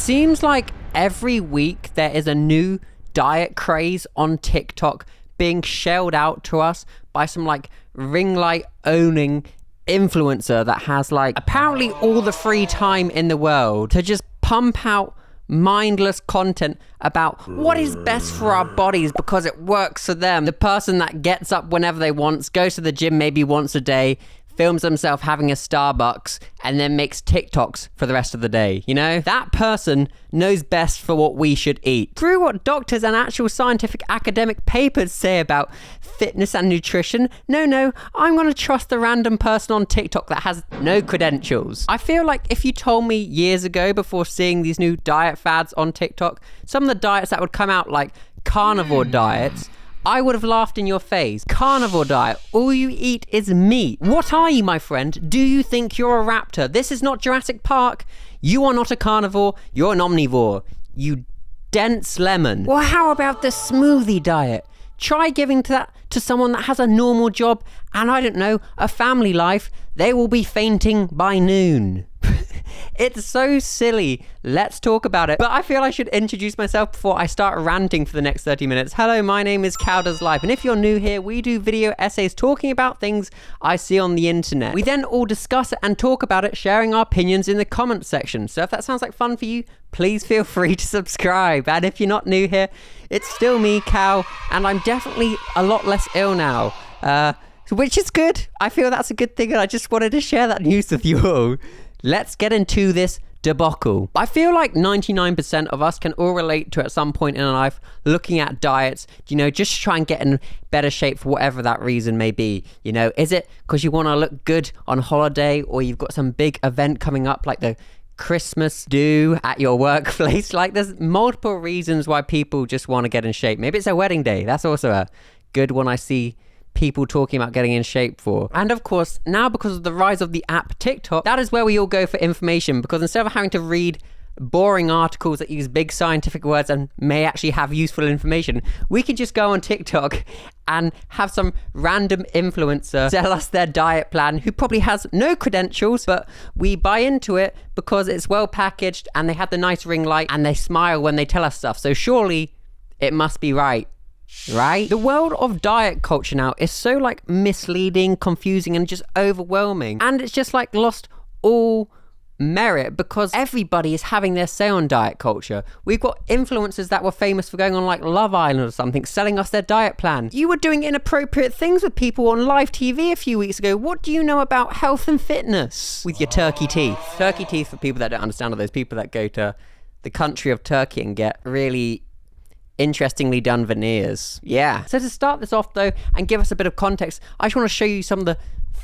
seems like every week there is a new diet craze on TikTok being shelled out to us by some like ring light owning influencer that has like apparently all the free time in the world to just pump out mindless content about what is best for our bodies because it works for them. The person that gets up whenever they want, goes to the gym maybe once a day, films themselves having a Starbucks, and then makes TikToks for the rest of the day. You know, that person knows best for what we should eat. Screw what doctors and actual scientific academic papers say about fitness and nutrition. No, I'm going to trust the random person on TikTok that has no credentials. I feel like if you told me years ago before seeing these new diet fads on TikTok, some of the diets that would come out like carnivore diets, I would have laughed in your face. Carnivore diet, all you eat is meat. What are you, my friend? Do you think you're a raptor? This is not Jurassic Park. You are not a carnivore, you're an omnivore. You dense lemon. Well, how about the smoothie diet? Try giving that to someone that has a normal job and, I don't know, a family life. They will be fainting by noon. It's so silly. Let's talk about it. But I feel I should introduce myself before I start ranting for the next 30 minutes. Hello, my name is Cow Does Life, and if you're new here, we do video essays talking about things I see on the internet. We then all discuss it and talk about it, sharing our opinions in the comments section. So if that sounds like fun for you, please feel free to subscribe. And if you're not new here, it's still me, Cow, and I'm definitely a lot less ill now. Which is good. I feel that's a good thing, and I just wanted to share that news with you all. Let's get into this debacle. I feel like 99% of us can all relate to at some point in our life looking at diets, you know, just try and get in better shape for whatever that reason may be. You know, is it because you want to look good on holiday, or you've got some big event coming up like the Christmas do at your workplace? Like, there's multiple reasons why people just want to get in shape. Maybe it's a wedding day. That's also a good one I see people talking about getting in shape for. And of course, now because of the rise of the app TikTok, that is where we all go for information, because instead of having to read boring articles that use big scientific words and may actually have useful information, we can just go on TikTok and have some random influencer sell us their diet plan who probably has no credentials, but we buy into it because it's well packaged and they have the nice ring light and they smile when they tell us stuff. So surely it must be right? The world of diet culture now is so like misleading, confusing, and just overwhelming, and it's just like lost all merit because everybody is having their say on diet culture. We've got influencers that were famous for going on like Love Island or something, selling us their diet plan. You were doing inappropriate things with people on live TV a few weeks ago. What do you know about health and fitness? With your turkey teeth. Turkey teeth, for people that don't understand, are those people that go to the country of Turkey and get really interestingly done veneers. Yeah. So to start this off though, and give us a bit of context, I just want to show you some of the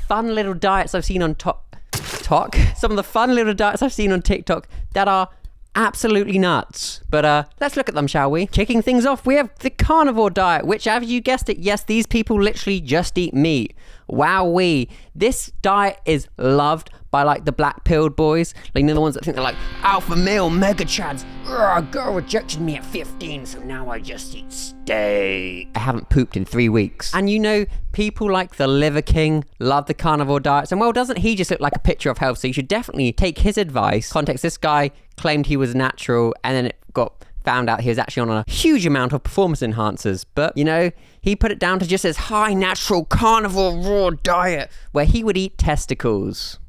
fun little diets I've seen on some of the fun little diets I've seen on TikTok that are absolutely nuts. But let's look at them, shall we? Kicking things off, we have the carnivore diet, which, as you guessed it, yes, these people literally just eat meat. Wowee. This diet is loved by like the black pilled boys, like, you know, the ones that think they're like alpha male mega chads. A girl rejected me at 15, so now I just eat steak. I haven't pooped in 3 weeks. And you know, people like the Liver King love the carnivore diets, and well, doesn't he just look like a picture of health? So you should definitely take his advice. Context, this guy claimed he was natural, and then it got found out he was actually on a huge amount of performance enhancers. But, you know, he put it down to just his high natural carnivore raw diet where he would eat testicles.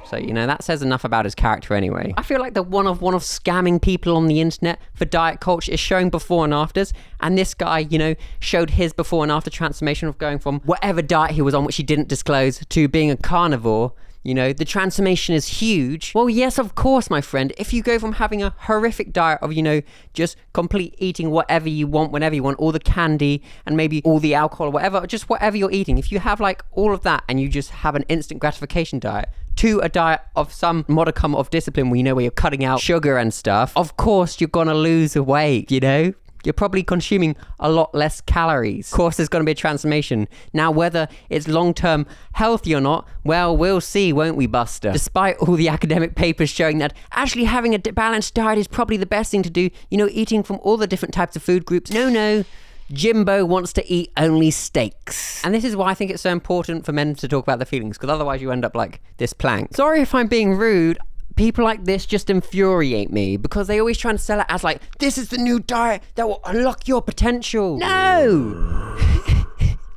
So, you know, that says enough about his character anyway. I feel like the one of scamming people on the internet for diet culture is showing before and afters. And this guy, you know, showed his before and after transformation of going from whatever diet he was on, which he didn't disclose, to being a carnivore. You know, the transformation is huge. Well, yes, of course, my friend. If you go from having a horrific diet of, you know, just complete eating whatever you want, whenever you want, all the candy and maybe all the alcohol or whatever, just whatever you're eating. If you have like all of that and you just have an instant gratification diet, to a diet of some modicum of discipline where, you know, where you're cutting out sugar and stuff, of course you're gonna lose weight, you know? You're probably consuming a lot less calories. Of course, there's going to be a transformation. Now, whether it's long-term healthy or not, well, we'll see, won't we, Buster? Despite all the academic papers showing that actually having a balanced diet is probably the best thing to do, you know, eating from all the different types of food groups. No, Jimbo wants to eat only steaks. And this is why I think it's so important for men to talk about their feelings, because otherwise you end up like this plank. Sorry if I'm being rude, people like this just infuriate me because they always try and sell it as like, this is the new diet that will unlock your potential. No!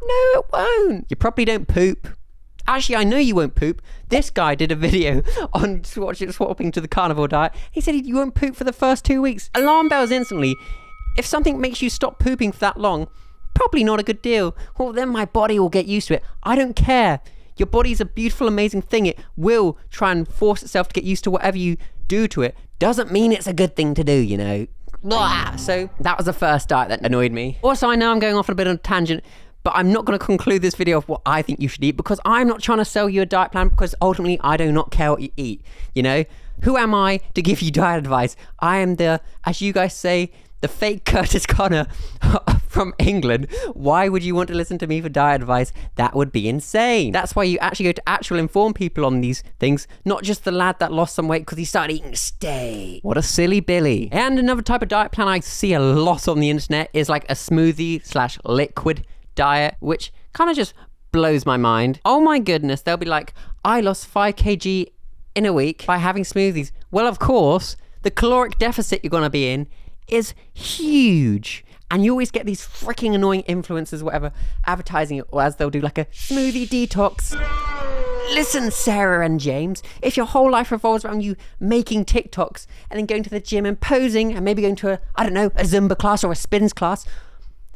No, it won't. You probably don't poop. Actually, I know you won't poop. This guy did a video on swapping to the carnivore diet. He said you won't poop for the first 2 weeks. Alarm bells instantly. If something makes you stop pooping for that long, probably not a good deal. Well, then my body will get used to it. I don't care. Your body's a beautiful, amazing thing. It will try and force itself to get used to whatever you do to it. Doesn't mean it's a good thing to do, you know. Blah. So that was the first diet that annoyed me. Also, I know I'm going off on a bit of a tangent, but I'm not going to conclude this video of what I think you should eat because I'm not trying to sell you a diet plan because ultimately I do not care what you eat, you know? Who am I to give you diet advice? I am the, as you guys say, the fake Curtis Connor from England. Why would you want to listen to me for diet advice? That would be insane. That's why you actually go to actual informed people on these things, not just the lad that lost some weight because he started eating steak. What a silly Billy. And another type of diet plan I see a lot on the internet is like a smoothie/liquid diet, which kind of just blows my mind. Oh my goodness, they'll be like, I lost 5 kg in a week by having smoothies. Well, of course, the caloric deficit you're going to be in is huge. And you always get these freaking annoying influencers, whatever, advertising it, or as they'll do like a smoothie detox. Listen, Sarah and James, if your whole life revolves around you making TikToks and then going to the gym and posing and maybe going to a Zumba class or a spins class,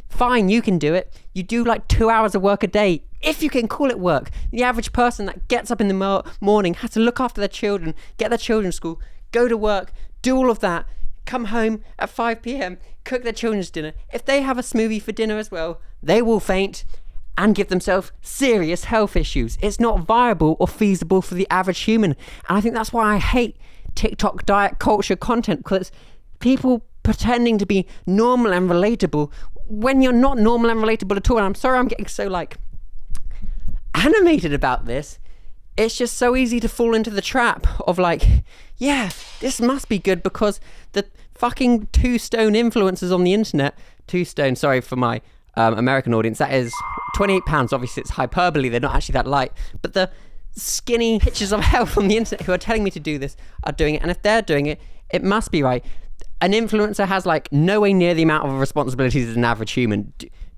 fine, you can do it. You do like 2 hours of work a day, if you can call it work. The average person that gets up in the morning has to look after their children, get their children to school, go to work, do all of that, come home at 5 p.m, cook their children's dinner. If they have a smoothie for dinner as well, they will faint and give themselves serious health issues. It's not viable or feasible for the average human. And I think that's why I hate TikTok diet culture content, because it's people pretending to be normal and relatable when you're not normal and relatable at all. And I'm sorry I'm getting so like animated about this. It's just so easy to fall into the trap of like, yeah, this must be good because the fucking 2 stone influencers on the internet, 2 stone, sorry for my American audience, that is 28 pounds. Obviously it's hyperbole, they're not actually that light, but the skinny pictures of health on the internet who are telling me to do this are doing it, and if they're doing it, it must be right. An influencer has like nowhere near the amount of responsibilities as an average human.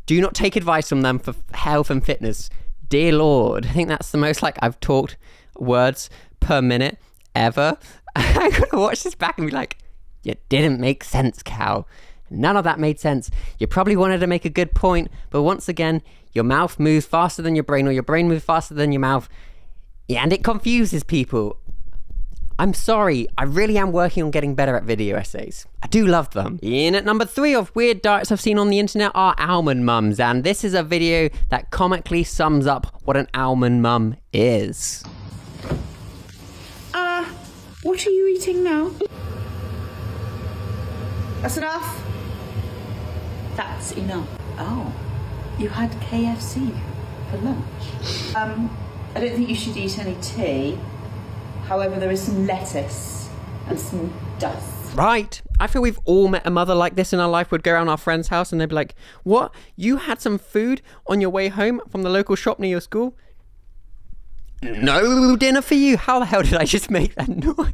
Do not take advice from them for health and fitness. Dear Lord, I think that's the most like I've talked words per minute ever. I'm gonna watch this back and be like, you didn't make sense, Cal. None of that made sense. You probably wanted to make a good point, but once again, your mouth moves faster than your brain, or your brain moves faster than your mouth. Yeah, and it confuses people. I'm sorry, I really am working on getting better at video essays. I do love them. In at number 3 of weird diets I've seen on the internet are almond mums, and this is a video that comically sums up what an almond mum is. What are you eating now? That's enough. That's enough. Oh, you had KFC for lunch. I don't think you should eat any tea. However, there is some lettuce and some dust. Right. I feel we've all met a mother like this in our life. We'd go around our friend's house and they'd be like, what? You had some food on your way home from the local shop near your school? No dinner for you. How the hell did I just make that noise?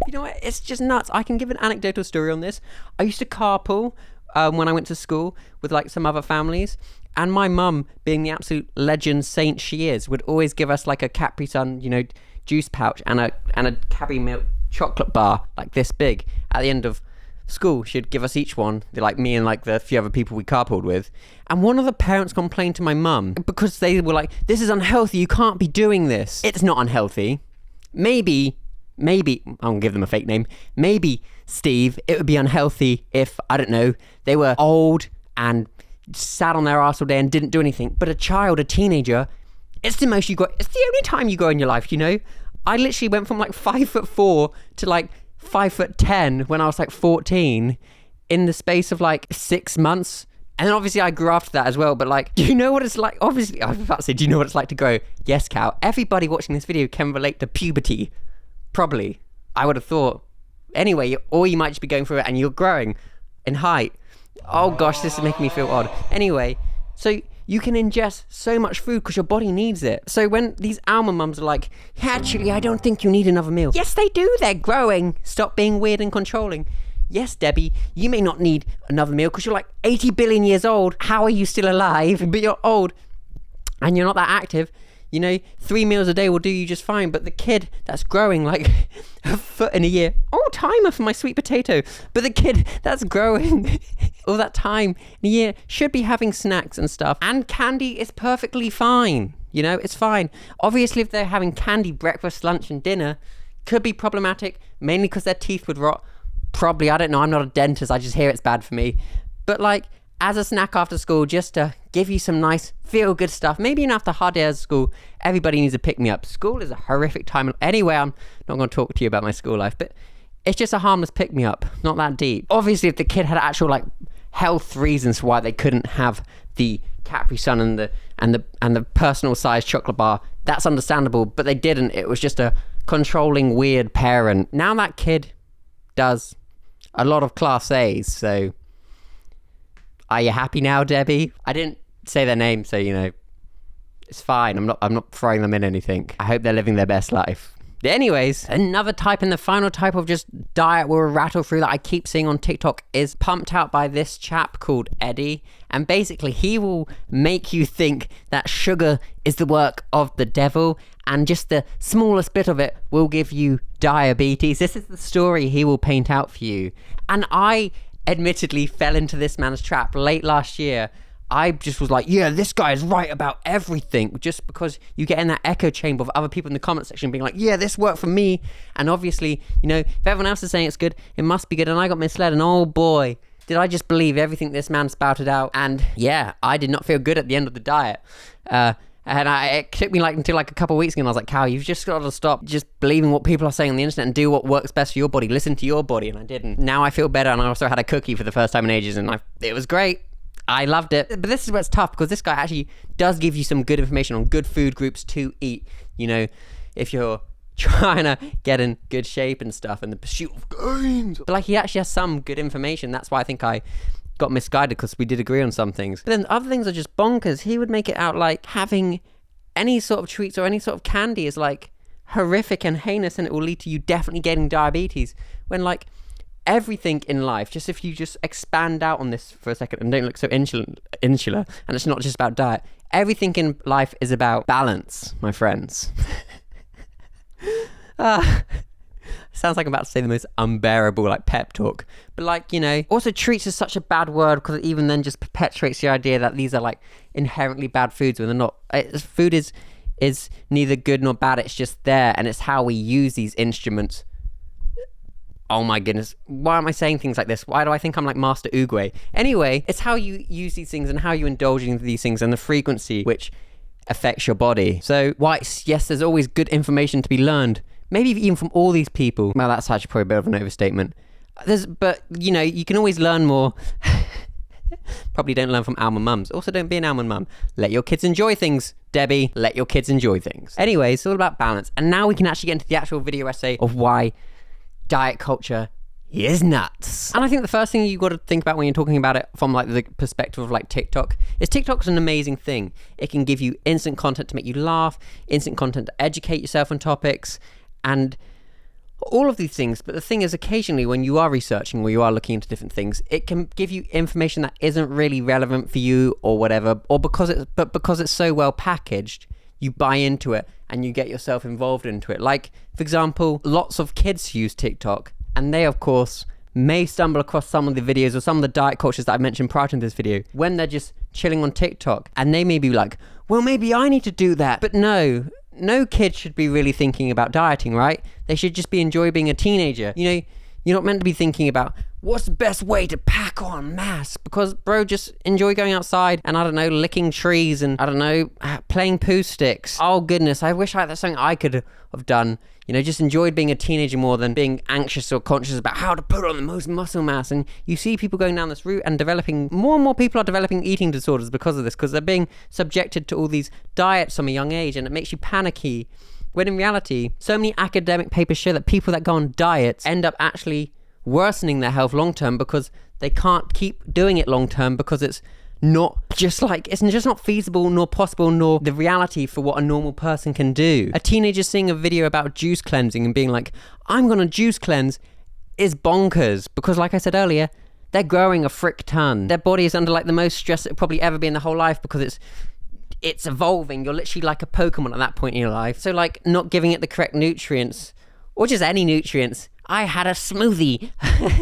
You know what? It's just nuts. I can give an anecdotal story on this. I used to carpool when I went to school with like some other families. And my mum, being the absolute legend saint she is, would always give us like a Capri Sun, you know, juice pouch and a Cadbury milk chocolate bar like this big. At the end of school, she'd give us each one, like me and like the few other people we carpooled with. And one of the parents complained to my mum because they were like, this is unhealthy, you can't be doing this. It's not unhealthy. Maybe I'll give them a fake name, maybe Steve, it would be unhealthy if, I don't know, they were old and sat on their arse all day and didn't do anything. But a child, a teenager, it's the most you got. It's the only time you go in your life, you know. I literally went from like 5'4" to like 5'10" when I was like 14 in the space of like 6 months. And then obviously I grew after that as well. But like, do you know what it's like? Obviously, I was about to say, do you know what it's like to grow? Yes, Cal. Everybody watching this video can relate to puberty. Probably. I would have thought. Anyway, or you might just be going through it and you're growing in height. Oh gosh, this is making me feel odd. Anyway, so you can ingest so much food because your body needs it. So when these almond mums are like, actually, I don't think you need another meal. Yes, they do. They're growing. Stop being weird and controlling. Yes, Debbie, you may not need another meal because you're like 80 billion years old. How are you still alive? But you're old and you're not that active. 3 meals a day will do you just fine. But the kid that's growing like a foot in a year, timer for my sweet potato. But the kid that's growing all that time in a year should be having snacks and stuff. And candy is perfectly fine. It's fine. Obviously, if they're having candy breakfast, lunch and dinner, could be problematic, mainly because their teeth would rot. Probably, I don't know, I'm not a dentist, I just hear it's bad for me. But like, as a snack after school, just to give you some nice feel-good stuff. Maybe after a hard day at school, everybody needs a pick-me-up. School is a horrific time. Anyway, I'm not going to talk to you about my school life, but it's just a harmless pick-me-up, not that deep. Obviously, if the kid had actual like health reasons why they couldn't have the Capri Sun and the personal sized chocolate bar, that's understandable, but they didn't. It was just a controlling, weird parent. Now that kid does a lot of class A's, so are you happy now, Debbie? I didn't say their name, so it's fine. I'm not throwing them in anything. I hope they're living their best life. Anyways, another type, and the final type of just diet we'll rattle through that I keep seeing on TikTok is pumped out by this chap called Eddie. And basically he will make you think that sugar is the work of the devil, and just the smallest bit of it will give you diabetes. This is the story he will paint out for you. And I admittedly fell into this man's trap late last year. I just was like, yeah, this guy is right about everything, just because you get in that echo chamber of other people in the comment section being like, yeah, this worked for me. And obviously, if everyone else is saying it's good, it must be good. And I got misled, and oh boy, did I just believe everything this man spouted out. And yeah, I did not feel good at the end of the diet. It took me until a couple of weeks ago, and I was like, Cal, you've just got to stop just believing what people are saying on the internet and do what works best for your body. Listen to your body. And I didn't. Now I feel better, and I also had a cookie for the first time in ages, and it was great. I loved it. But this is where it's tough, because this guy actually does give you some good information on good food groups to eat. If you're trying to get in good shape and stuff, and the pursuit of gains. But he actually has some good information. That's why I think I got misguided, because we did agree on some things. But then other things are just bonkers. He would make it out like having any sort of treats or any sort of candy is horrific and heinous, and it will lead to you definitely getting diabetes, when everything in life, just if you just expand out on this for a second and don't look so insular, and it's not just about diet, everything in life is about balance, my friends. Sounds like I'm about to say the most unbearable pep talk, but also treats is such a bad word, because it even then just perpetuates the idea that these are inherently bad foods when they're not. Food is neither good nor bad, it's just there, and it's how we use these instruments. Oh my goodness, why am I saying things like this? Why do I think I'm like Master Oogway? Anyway, it's how you use these things and how you indulge in these things and the frequency which affects your body. So yes, there's always good information to be learned, maybe even from all these people. Well, that's actually probably a bit of an overstatement. But you can always learn more. Probably don't learn from almond mums. Also, don't be an almond mum. Let your kids enjoy things, Debbie. Let your kids enjoy things. Anyway, it's all about balance. And now we can actually get into the actual video essay of why diet culture is nuts. And I think the first thing you got to think about when you're talking about it from the perspective of TikTok is TikTok's an amazing thing. It can give you instant content to make you laugh, instant content to educate yourself on topics, and all of these things. But the thing is, occasionally when you are researching or you are looking into different things, it can give you information that isn't really relevant for you or whatever, or because it's so well packaged, you buy into it and you get yourself involved into it. For example, lots of kids use TikTok, and they of course may stumble across some of the videos or some of the diet cultures that I mentioned prior to this video when they're just chilling on TikTok, and they may be like, well, maybe I need to do that. But no kid should be really thinking about dieting, right? They should just be enjoying being a teenager. You're not meant to be thinking about what's the best way to pack on mass, because bro, just enjoy going outside and licking trees and playing poo sticks. Oh goodness, I wish that's something I could have done. Just enjoyed being a teenager more than being anxious or conscious about how to put on the most muscle mass. And you see people going down this route and more and more people are developing eating disorders because of this, because they're being subjected to all these diets from a young age, and it makes you panicky. When in reality, so many academic papers show that people that go on diets end up actually worsening their health long term, because they can't keep doing it long term, because it's not just like, it's just not feasible nor possible nor the reality for what a normal person can do. A teenager seeing a video about juice cleansing and being like, I'm gonna juice cleanse, is bonkers, because like I said earlier, they're growing a frick ton. Their body is under like the most stress it'll probably ever be in their whole life, because it's evolving. You're literally like a Pokemon at that point in your life. So like not giving it the correct nutrients, or just any nutrients. I had a smoothie.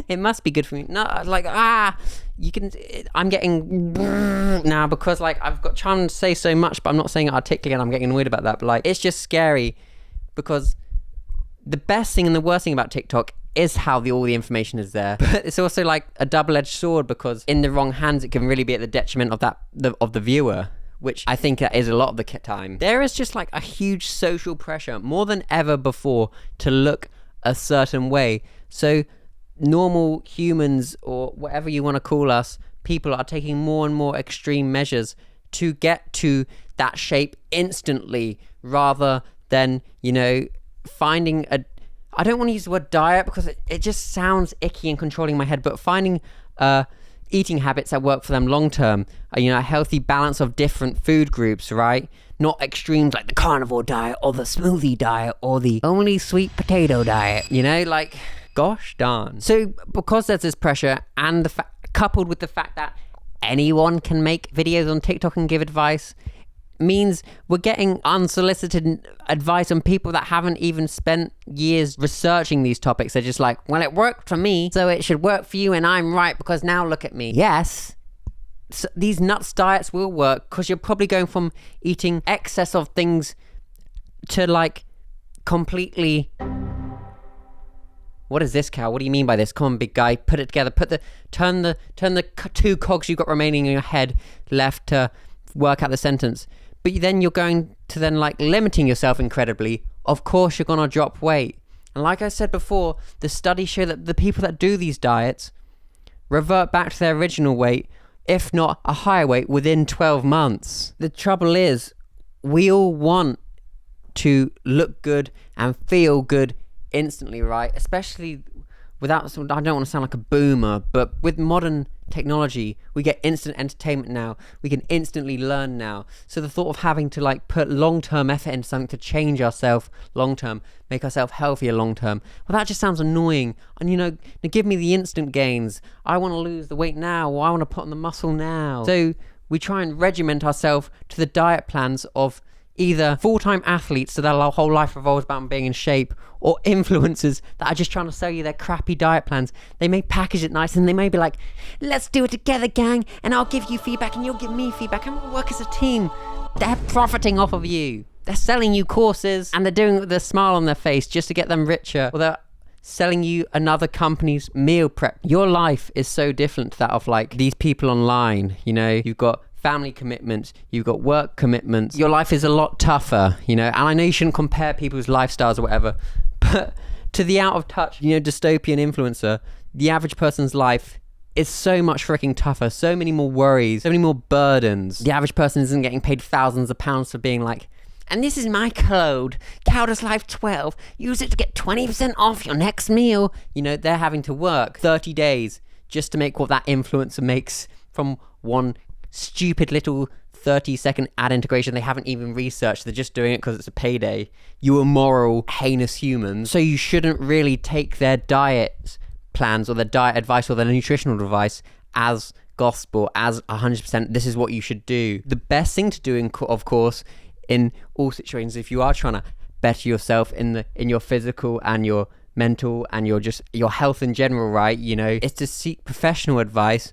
It must be good for me. No, like, I'm getting now, because like I've got trying to say so much, but I'm not saying it articulately, and I'm getting annoyed about that. But like, it's just scary, because the best thing and the worst thing about TikTok is how all the information is there. But it's also like a double-edged sword, because in the wrong hands, it can really be at the detriment of the viewer, which I think is a lot of the time. There is just like a huge social pressure, more than ever before, to look a certain way. So normal humans, or whatever you want to call us, people are taking more and more extreme measures to get to that shape instantly, rather than, finding I don't want to use the word diet, because it just sounds icky and controlling in my head, but finding eating habits that work for them long term, a healthy balance of different food groups, right? Not extremes like the carnivore diet or the smoothie diet or the only sweet potato diet, like, gosh darn. So because there's this pressure, and coupled with the fact that anyone can make videos on TikTok and give advice, means we're getting unsolicited advice from people that haven't even spent years researching these topics. They're just like, well, it worked for me, so it should work for you, and I'm right because now look at me. Yes, so these nuts diets will work, because you're probably going from eating excess of things to like completely... What is this, Cal? What do you mean by this? Come on, big guy, put it together. Turn the two cogs you've got remaining in your head left to work out the sentence. But then you're going to then like limiting yourself incredibly. Of course you're going to drop weight. And like I said before, the studies show that the people that do these diets revert back to their original weight, if not a higher weight, within 12 months. The trouble is, we all want to look good and feel good instantly, right? Especially without, I don't want to sound like a boomer, but with modern technology, we get instant entertainment now. We can instantly learn now. So the thought of having to like put long-term effort into something to change ourselves long-term, make ourselves healthier long-term, well, that just sounds annoying. And give me the instant gains. I want to lose the weight now, or I want to put on the muscle now. So we try and regiment ourselves to the diet plans of either full-time athletes, so their whole life revolves about being in shape, or influencers that are just trying to sell you their crappy diet plans. They may package it nice, and they may be like, let's do it together, gang, and I'll give you feedback and you'll give me feedback, and we'll work as a team. They're profiting off of you. They're selling you courses, and they're doing it with a smile on their face just to get them richer, or they're selling you another company's meal prep. Your life is so different to that of like these people online. You've got family commitments, you've got work commitments. Your life is a lot tougher, and I know you shouldn't compare people's lifestyles or whatever, but to the out of touch, dystopian influencer, the average person's life is so much freaking tougher, so many more worries, so many more burdens. The average person isn't getting paid thousands of pounds for being like, and this is my code, CowDoesLife12, use it to get 20% off your next meal. They're having to work 30 days just to make what that influencer makes from one stupid little 30-second ad integration they haven't even researched. They're just doing it because it's a payday. You immoral, heinous humans. So you shouldn't really take their diet plans or their diet advice or their nutritional advice as gospel, as 100% this is what you should do. The best thing to do, of course, in all situations, if you are trying to better yourself in your physical and your mental and your health in general, right, is to seek professional advice,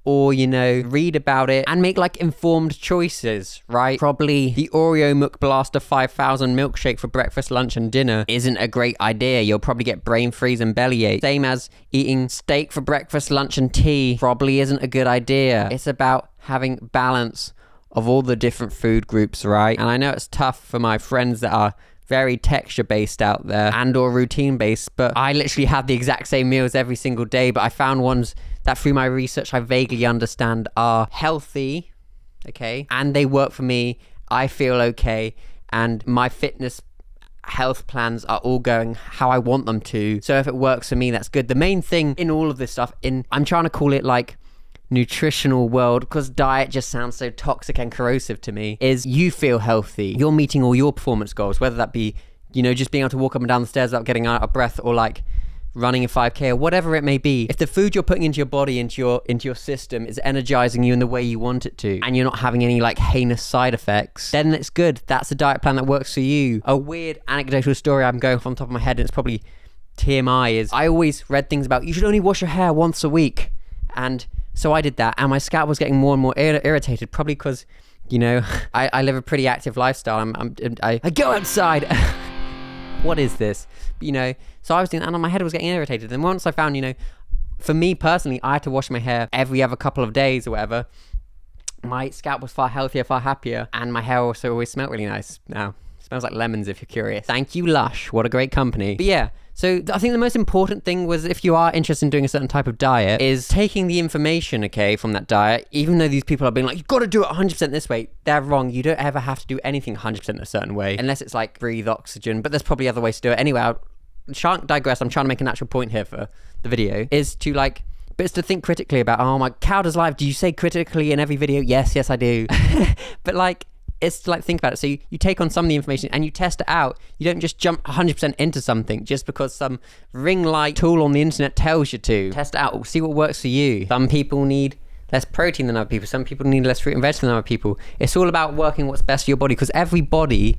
or read about it and make like informed choices, right? Probably the Oreo McBlaster 5000 milkshake for breakfast, lunch and dinner isn't a great idea. You'll probably get brain freeze and bellyache. Same as eating steak for breakfast, lunch and tea probably isn't a good idea. It's about having balance of all the different food groups, right? And I know it's tough for my friends that are very texture based out there and or routine based, but I literally have the exact same meals every single day, but I found ones that through my research I vaguely understand are healthy, okay, and they work for me. I feel okay, and my fitness health plans are all going how I want them to. So if it works for me, that's good. The main thing in all of this stuff, I'm trying to call it like nutritional world, because diet just sounds so toxic and corrosive to me, is you feel healthy. You're meeting all your performance goals, whether that be, you know, just being able to walk up and down the stairs without getting out of breath, or like running a 5K or whatever it may be. If the food you're putting into your body, into your system, is energizing you in the way you want it to, and you're not having any like heinous side effects, then it's good. That's a diet plan that works for you. A weird anecdotal story I'm going from the top of my head, and it's probably TMI, is I always read things about you should only wash your hair once a week, and so I did that, and my scalp was getting more and more irritated, probably because, you know, I live a pretty active lifestyle. I go outside. What is this? You know, so I was doing that, and my head was getting irritated. And once I found, you know, for me personally, I had to wash my hair every other couple of days or whatever, my scalp was far healthier, far happier, and my hair also always smelled really nice now. It smells like lemons, if you're curious. Thank you, Lush. What a great company. But yeah, so I think the most important thing was, if you are interested in doing a certain type of diet, is taking the information, okay, from that diet. Even though these people are being like, you've got to do it 100% this way, they're wrong. You don't ever have to do anything 100% a certain way, unless it's like breathe oxygen, but there's probably other ways to do it. Anyway, I shan't digress. I'm trying to make an actual point here for the video, is to like, but it's to think critically about, oh my, cow does live. Do you say critically in every video? Yes, I do. But like, it's to like think about it. So you take on some of the information and you test it out. You don't just jump 100% into something just because some ring light tool on the internet tells you to. Test it out, see what works for you. Some people need less protein than other people. Some people need less fruit and vegetables than other people. It's all about working what's best for your body, because every body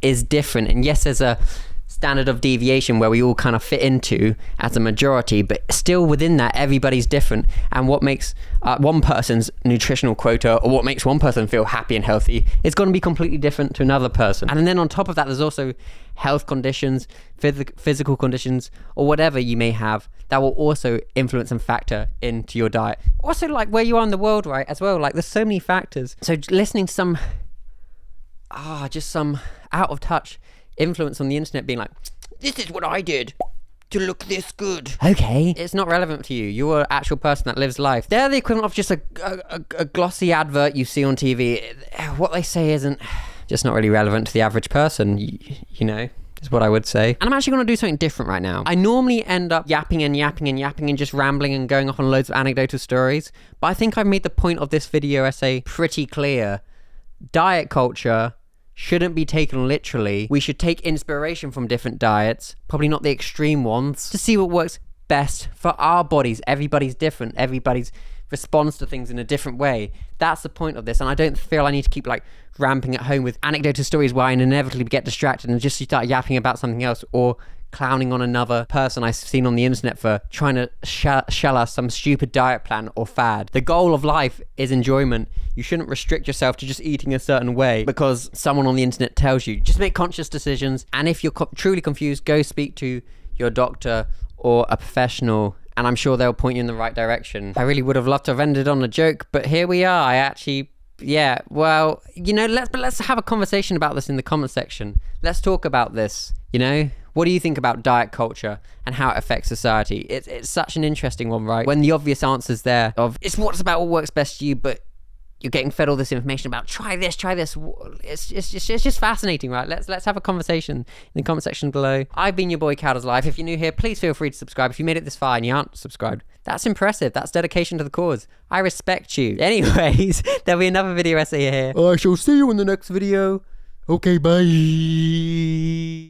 is different. And yes, there's a standard of deviation where we all kind of fit into as a majority, but still within that, everybody's different. And what makes one person's nutritional quota, or what makes one person feel happy and healthy, is going to be completely different to another person. And then on top of that, there's also health conditions, physical conditions, or whatever you may have, that will also influence and factor into your diet. Also, like where you are in the world, right, as well. Like there's so many factors. So listening to some out of touch influence on the internet being like, this is what I did to look this good. Okay, it's not relevant to you. You're an actual person that lives life. They're the equivalent of just a glossy advert you see on TV. What they say isn't just not really relevant to the average person, you know, is what I would say. And I'm actually going to do something different right now. I normally end up yapping and just rambling and going off on loads of anecdotal stories, but I think I've made the point of this video essay pretty clear. Diet culture shouldn't be taken literally. We should take inspiration from different diets, probably not the extreme ones, to see what works best for our bodies. Everybody's different. Everybody's responds to things in a different way. That's the point of this. And I don't feel I need to keep like ramping at home with anecdotal stories where I inevitably get distracted and just start yapping about something else, or clowning on another person I've seen on the internet for trying to shell us some stupid diet plan or fad. The goal of life is enjoyment. You shouldn't restrict yourself to just eating a certain way because someone on the internet tells you. Just make conscious decisions, and if you're truly confused, go speak to your doctor or a professional, and I'm sure they'll point you in the right direction. I really would have loved to have ended on a joke, but here we are. Well, you know, let's have a conversation about this in the comment section. Let's talk about this, you know? What do you think about diet culture and how it affects society? It's such an interesting one, right? When the obvious answer's there of, it's what's about what works best to you, but you're getting fed all this information about try this. It's just fascinating, right? Let's have a conversation in the comment section below. I've been your boy Cowder's Life. If you're new here, please feel free to subscribe. If you made it this far and you aren't subscribed, that's impressive. That's dedication to the cause. I respect you. Anyways, there'll be another video essay here. I shall see you in the next video. Okay, bye.